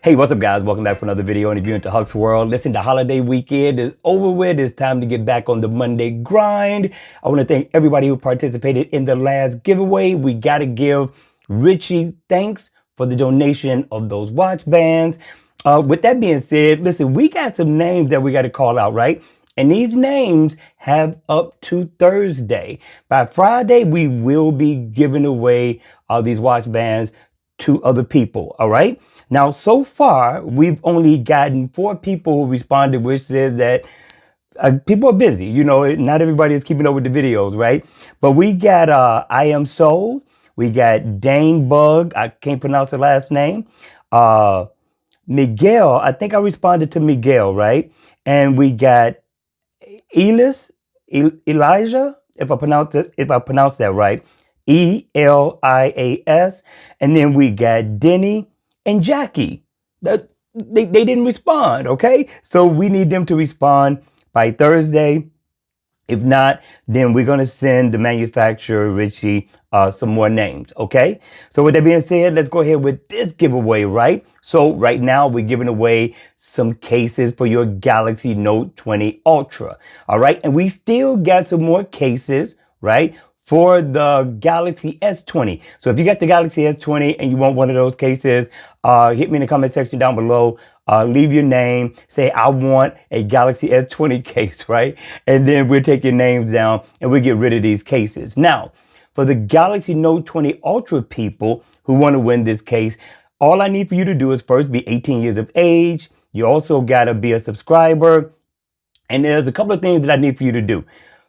Hey, what's up, guys? Welcome back for another video. And if you're into Huck's World, listen, the holiday weekend is over with. It's time to get back on the Monday grind. I want to thank everybody who participated in the last giveaway. We got to give Richie thanks for the donation of those watch bands. With that being said, listen, we got some names that we got to call out, right? And these names have up to Thursday. By Friday, we will be giving away these watch bands to other people, all right? Now, so far, we've only gotten 4 people who responded, which says that people are busy. You know, not everybody is keeping up with the videos, right? But we got I Am Soul. We got Dane Bug. I can't pronounce the last name. Miguel. I think I responded to Miguel, right? And we got Elijah, if I pronounce that right. Elias. And then we got Denny and Jackie. They didn't respond, okay? So we need them to respond by Thursday. If not, then we're going to send the manufacturer, Richie, some more names, okay? So with that being said, let's go ahead with this giveaway, right? So right now, we're giving away some cases for your Galaxy Note 20 Ultra, all right? And we still got some more cases, right, for the Galaxy S20. So if you got the Galaxy S20 and you want one of those cases, hit me in the comment section down below. Leave your name, say, I want a Galaxy S20 case, right? And then we'll take your names down and we'll get rid of these cases. Now, for the Galaxy Note 20 Ultra people who want to win this case, all I need for you to do is first be 18 years of age. You also got to be a subscriber. And there's a couple of things that I need for you to do.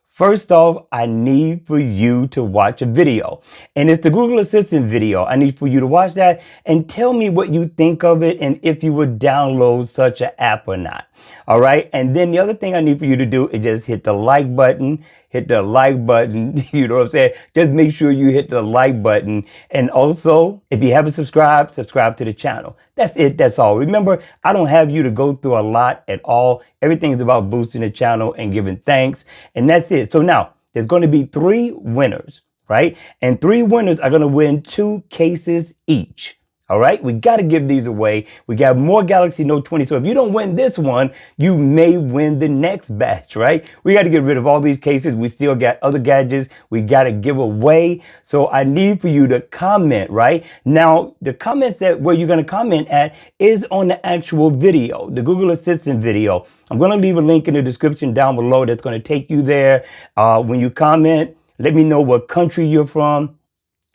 First off, I need for you to watch a video, and it's the Google Assistant video. I need for you to watch that and tell me what you think of it and if you would download such an app or not. All right. And then the other thing I need for you to do is just hit the like button, You know what I'm saying? Just make sure you hit the like button. And also, if you haven't subscribed, subscribe to the channel. That's it. That's all. Remember, I don't have you to go through a lot at all. Everything is about boosting the channel and giving thanks. And that's it. So now there's going to be 3 winners, right? And 3 winners are going to win 2 cases each. All right, we got to give these away. We got more Galaxy Note 20. So if you don't win this one, you may win the next batch, right? We got to get rid of all these cases. We still got other gadgets we got to give away. So I need for you to comment, right? Now, the comments where you're going to comment at is on the actual video, the Google Assistant video. I'm going to leave a link in the description down below that's going to take you there. When you comment, let me know what country you're from,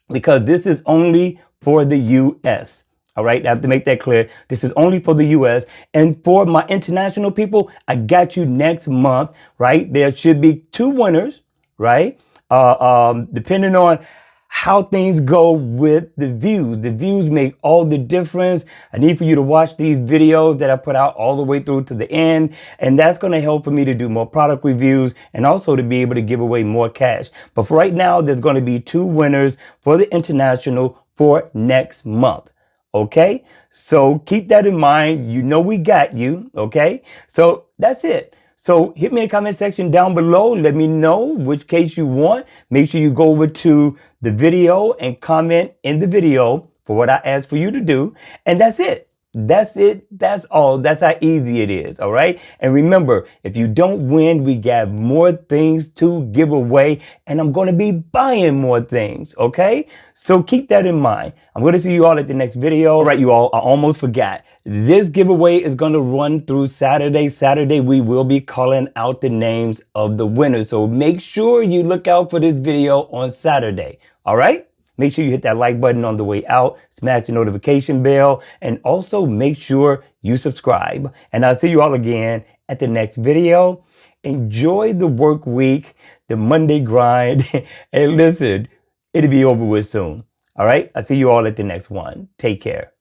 because this is only for the U.S. All right, I have to make that clear. This is only for the U.S. And for my international people, I got you next month, right? There should be 2 winners, right? Depending on how things go with the views. The views make all the difference. I need for you to watch these videos that I put out all the way through to the end. And that's going to help for me to do more product reviews and also to be able to give away more cash. But for right now, there's going to be 2 winners for the international for next month. Okay, so keep that in mind. You know we got you. Okay, so that's it. So hit me in the comment section down below. Let me know which case you want. Make sure you go over to the video and comment in the video for what I asked for you to do. And that's it. That's it. That's all. That's how easy it is. All right. And remember, if you don't win, we got more things to give away, and I'm going to be buying more things. OK, so keep that in mind. I'm going to see you all at the next video. All right, you all, I almost forgot. This giveaway is going to run through Saturday. Saturday, we will be calling out the names of the winners. So make sure you look out for this video on Saturday. All right. Make sure you hit that like button on the way out, smash the notification bell, and also make sure you subscribe. And I'll see you all again at the next video. Enjoy the work week, the Monday grind, and listen, it'll be over with soon. All right, I'll see you all at the next one. Take care.